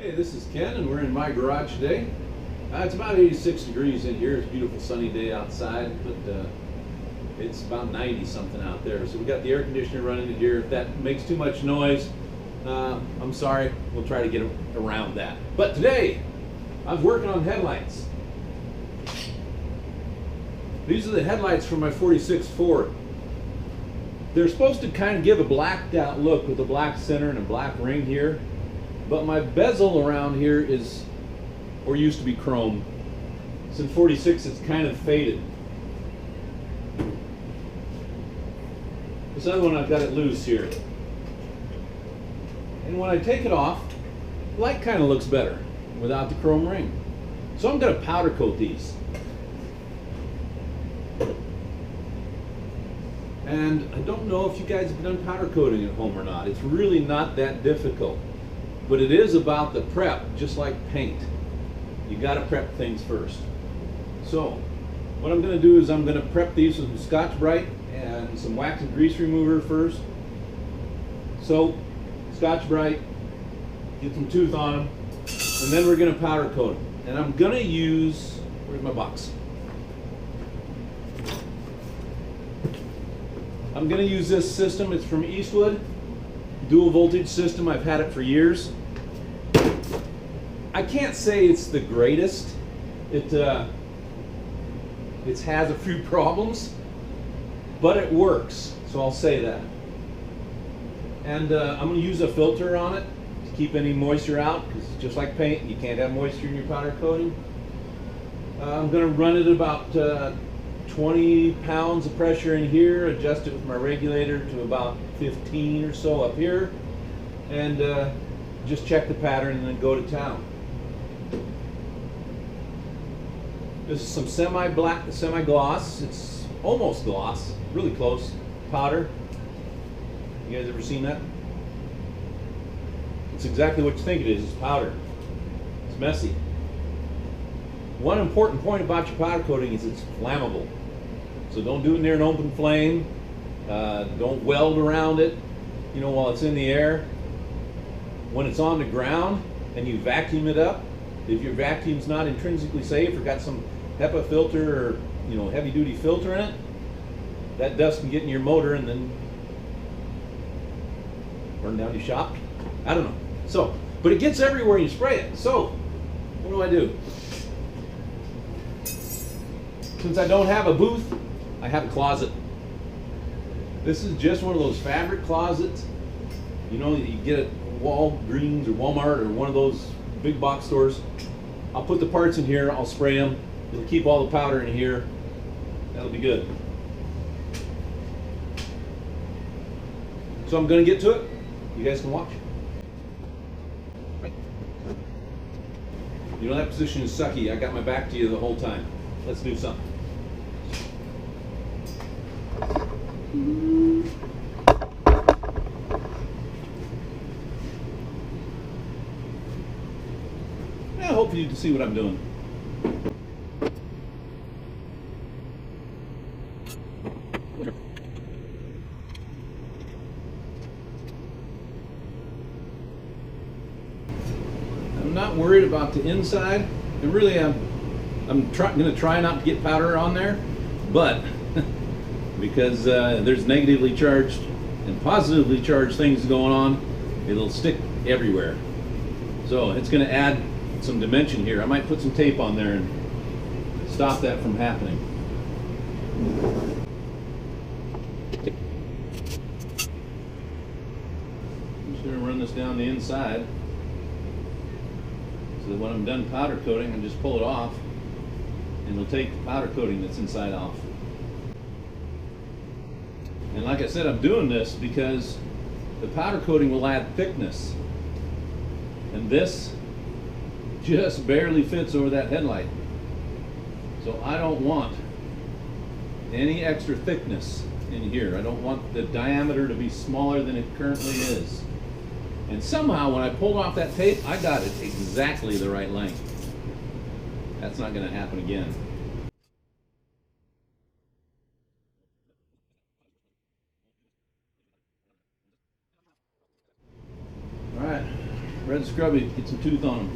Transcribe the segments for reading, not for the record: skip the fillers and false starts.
Hey, this is Ken, and we're in my garage today. It's about 86 degrees in here. It's a beautiful sunny day outside, but it's about 90 something out there. So we got the air conditioner running in here. If that makes too much noise, I'm sorry. We'll try to get around that. But today, I was working on headlights. These are the headlights from my 46 Ford. They're supposed to kind of give a blacked out look with a black center and a black ring here. But my bezel around here is, or used to be, chrome. Since 46, it's kind of faded. This other one, I've got it loose here. And when I take it off, the light kind of looks better without the chrome ring. So I'm going to powder coat these. And I don't know if you guys have done powder coating at home or not. It's really not that difficult. But it is about the prep, just like paint. You got to prep things first. So what I'm going to do is I'm going to prep these with some Scotch-Brite and some wax and grease remover first. So Scotch-Brite, get some tooth on them, and then we're going to powder coat them. And I'm going to use, where's my box? I'm going to use this system. It's from Eastwood. Dual voltage system. I've had it for years. I can't say it's the greatest. It has a few problems, but it works, so I'll say that. And I'm going to use a filter on it to keep any moisture out, because just like paint, you can't have moisture in your powder coating. I'm going to run it about 20 pounds of pressure in here, adjust it with my regulator to about 15 or so up here, and just check the pattern and then go to town. This is some semi-black, semi-gloss. It's almost gloss, really close powder. You guys ever seen that? It's exactly what you think it is. It's powder. It's messy. One important point about your powder coating is it's flammable. So don't do it near an open flame. Don't weld around it, while it's in the air. When it's on the ground and you vacuum it up, if your vacuum's not intrinsically safe or got some HEPA filter or heavy duty filter in it, that dust can get in your motor and then burn down your shop. I don't know. So, but it gets everywhere you spray it. So, what do? Since I don't have a booth, I have a closet. This is just one of those fabric closets, that you get at Walgreens or Walmart or one of those big box stores. I'll put the parts in here, I'll spray them. It'll keep all the powder in here. That'll be good. So I'm going to get to it. You guys can watch. That position is sucky. I got my back to you the whole time. Let's do something. Yeah, hopefully you can see what I'm doing. I'm not worried about the inside. And really, I'm going to try not to get powder on there, but because there's negatively charged and positively charged things going on, it'll stick everywhere. So it's going to add some dimension here. I might put some tape on there and stop that from happening. I'm just going to run this down the inside so that when I'm done powder coating, I just pull it off and it'll take the powder coating that's inside off. And like I said, I'm doing this because the powder coating will add thickness. And this just barely fits over that headlight. So I don't want any extra thickness in here. I don't want the diameter to be smaller than it currently is. And somehow when I pulled off that tape, I got it exactly the right length. That's not going to happen again. Red scrubby, get some tooth on them.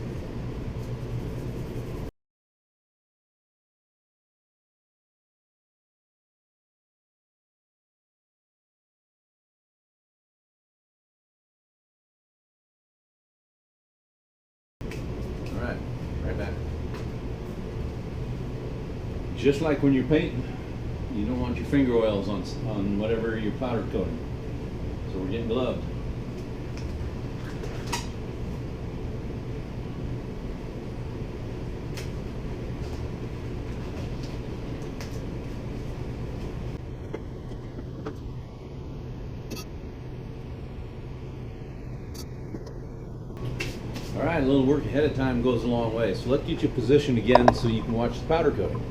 Alright, right back. Just like when you're painting, you don't want your finger oils on whatever you're powder coating. So we're getting gloved. Alright, a little work ahead of time goes a long way. So let's get you positioned again so you can watch the powder coating.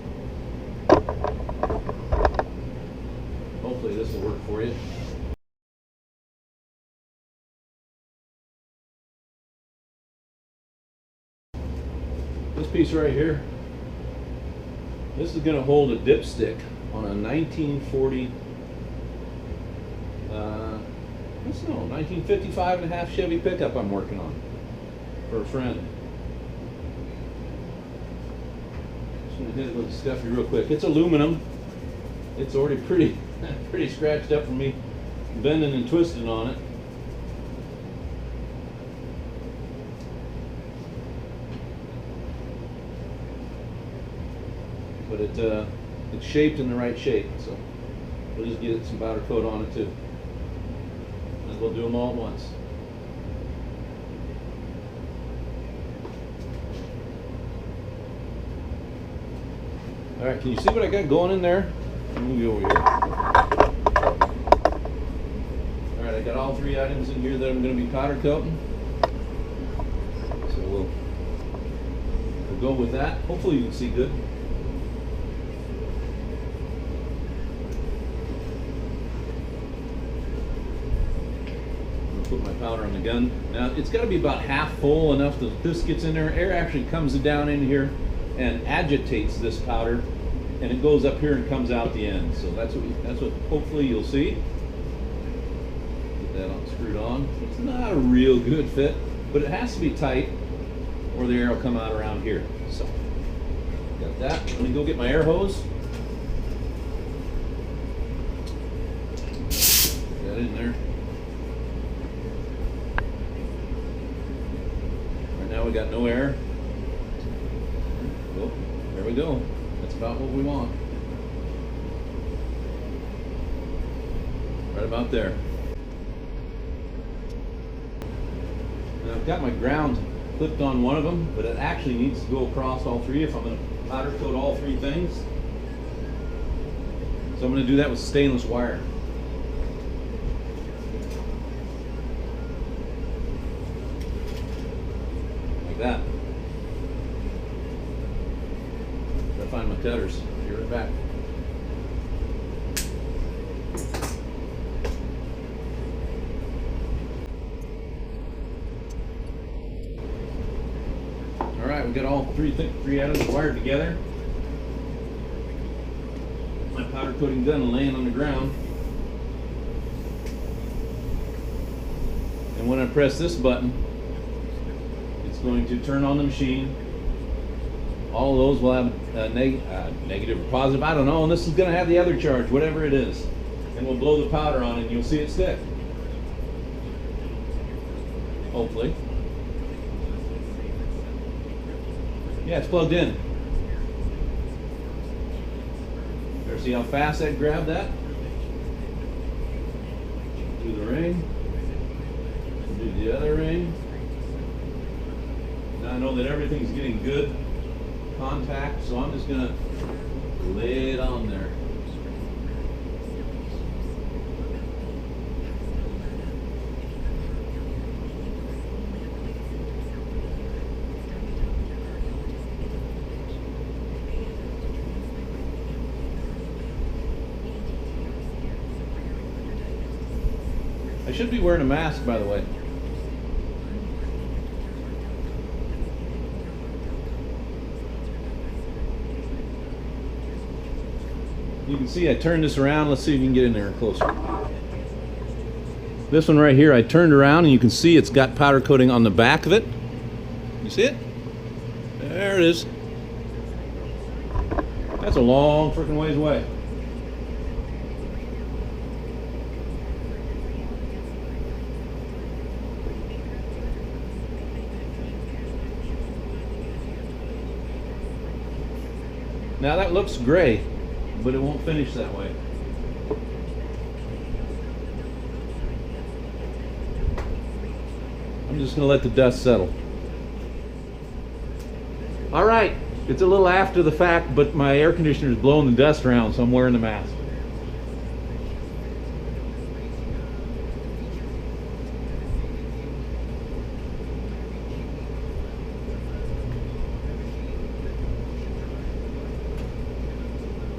Hopefully this will work for you. This piece right here, this is going to hold a dipstick on a 1940, 1955 and a half Chevy pickup I'm working on for a friend. Just going to hit it with the stuffy real quick. It's aluminum. It's already pretty scratched up from me bending and twisting on it. But it's shaped in the right shape, so we'll just get some powder coat on it too. And we'll do them all at once. Alright, can you see what I got going in there? Let me move over here. Alright, I got all three items in here that I'm going to be powder coating. So we'll go with that. Hopefully you can see good. Put my powder on the gun. Now it's got to be about half full, enough that this gets in there. Air actually comes down in here and agitates this powder, and it goes up here and comes out the end. So that's what hopefully you'll see. Get that screwed on. It's not a real good fit, but it has to be tight, or the air will come out around here. So got that. Let me go get my air hose. Get that in there. Now we got no air. Oh, there we go. That's about what we want. Right about there. Now I've got my ground clipped on one of them, but it actually needs to go across all three if I'm going to powder coat all three things. So I'm going to do that with stainless wire. That. Gotta find my cutters. Be right back. All right, we got all three items wired together. My powder coating gun laying on the ground. And when I press this button, it's going to turn on the machine. All of those will have negative or positive, I don't know, and this is going to have the other charge, whatever it is. And we'll blow the powder on it and you'll see it stick. Hopefully. Yeah, it's plugged in. Better see how fast that grabbed that? Do the ring. Do the other ring. Now I know that everything's getting good contact, so I'm just going to lay it on there. I should be wearing a mask, by the way. You can see I turned this around. Let's see if you can get in there closer. This one right here, I turned around and you can see it's got powder coating on the back of it. You see it? There it is. That's a long freaking ways away. Now that looks gray, but it won't finish that way. I'm just going to let the dust settle. All right, it's a little after the fact, but my air conditioner is blowing the dust around, so I'm wearing the mask.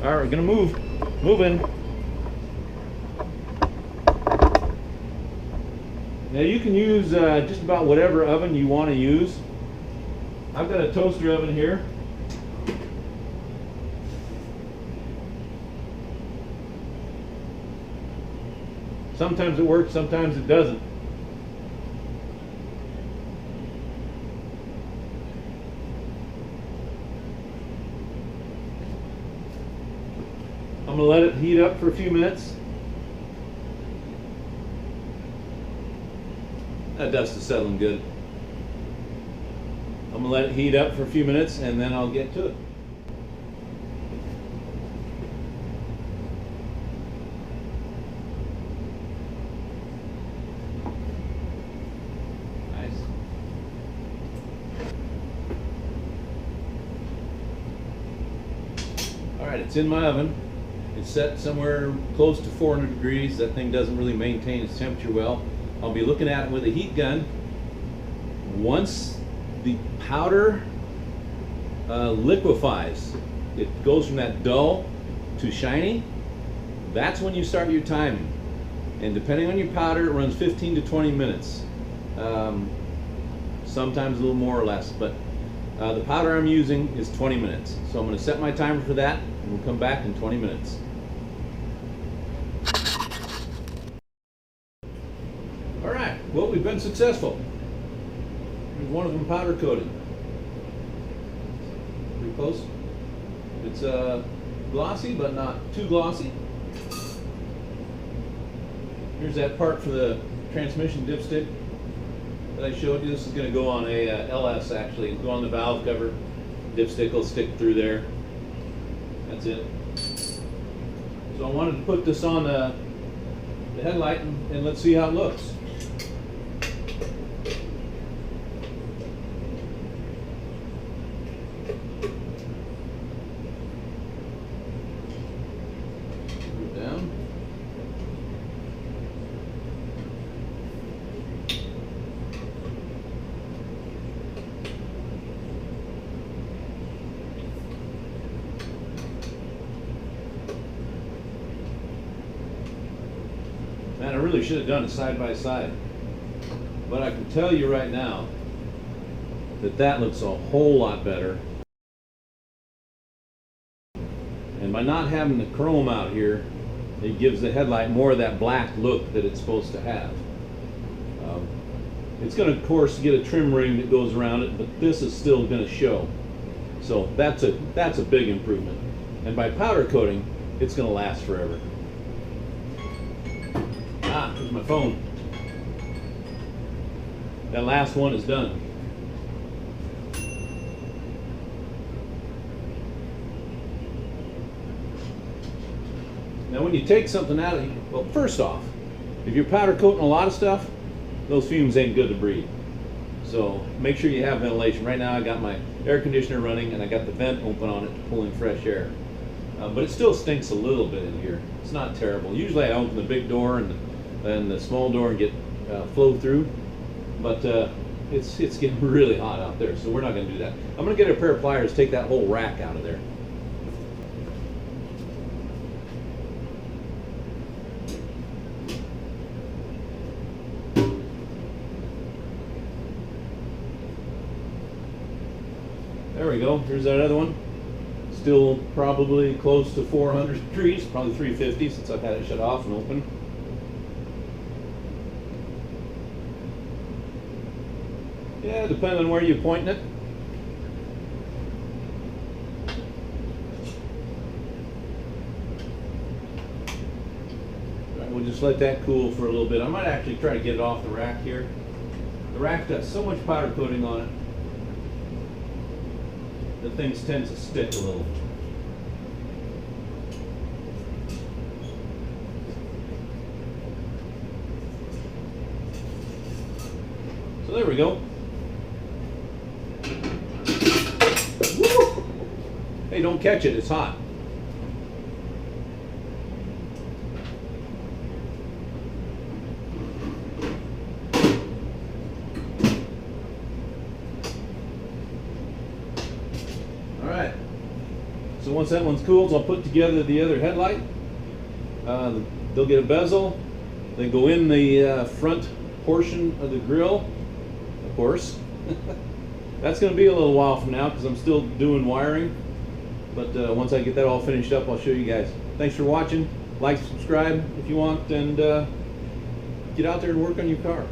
All right, we're gonna move in. Now you can use just about whatever oven you want to use. I've got a toaster oven here. Sometimes it works, sometimes it doesn't. I'm going to let it heat up for a few minutes. That dust is settling good. I'm going to let it heat up for a few minutes and then I'll get to it. Nice. Alright, it's in my oven. It's set somewhere close to 400 degrees. That thing doesn't really maintain its temperature well. I'll be looking at it with a heat gun. Once the powder liquefies, it goes from that dull to shiny, that's when you start your timing. And depending on your powder, it runs 15 to 20 minutes. Sometimes a little more or less, but the powder I'm using is 20 minutes. So I'm going to set my timer for that, and we'll come back in 20 minutes. Alright, well, we've been successful. There's one of them powder coated. Pretty close. It's glossy, but not too glossy. Here's that part for the transmission dipstick that I showed you. This is going to go on a LS actually. It'll go on the valve cover. Dipstick will stick through there. That's it. So I wanted to put this on the headlight and let's see how it looks. Down. Man, I really should have done it side by side. But I can tell you right now that that looks a whole lot better. And by not having the chrome out here, it gives the headlight more of that black look that it's supposed to have. It's going to, of course, get a trim ring that goes around it, but this is still going to show. So that's a big improvement. And by powder coating, it's going to last forever. Ah, here's my phone. That last one is done. Now when you take something out of it, well, first off, if you're powder coating a lot of stuff, those fumes ain't good to breathe. So make sure you have ventilation. Right now I got my air conditioner running and I got the vent open on it to pull in fresh air. But it still stinks a little bit in here. It's not terrible. Usually I open the big door and the small door and get flow through. But it's getting really hot out there, so we're not going to do that. I'm going to get a pair of pliers, take that whole rack out of there. There we go. Here's that other one. Still probably close to 400 degrees, probably 350 since I've had it shut off and open. Yeah, depending on where you're pointing it. All right, we'll just let that cool for a little bit. I might actually try to get it off the rack here. The rack's got so much powder coating on it that things tend to stick a little. So there we go. Woo! Hey, don't catch it, it's hot. All right. So once that one's cooled, I'll put together the other headlight. They'll get a bezel. They go in the front portion of the grill, of course. That's going to be a little while from now because I'm still doing wiring. But once I get that all finished up, I'll show you guys. Thanks for watching. Like, subscribe if you want, and get out there and work on your car.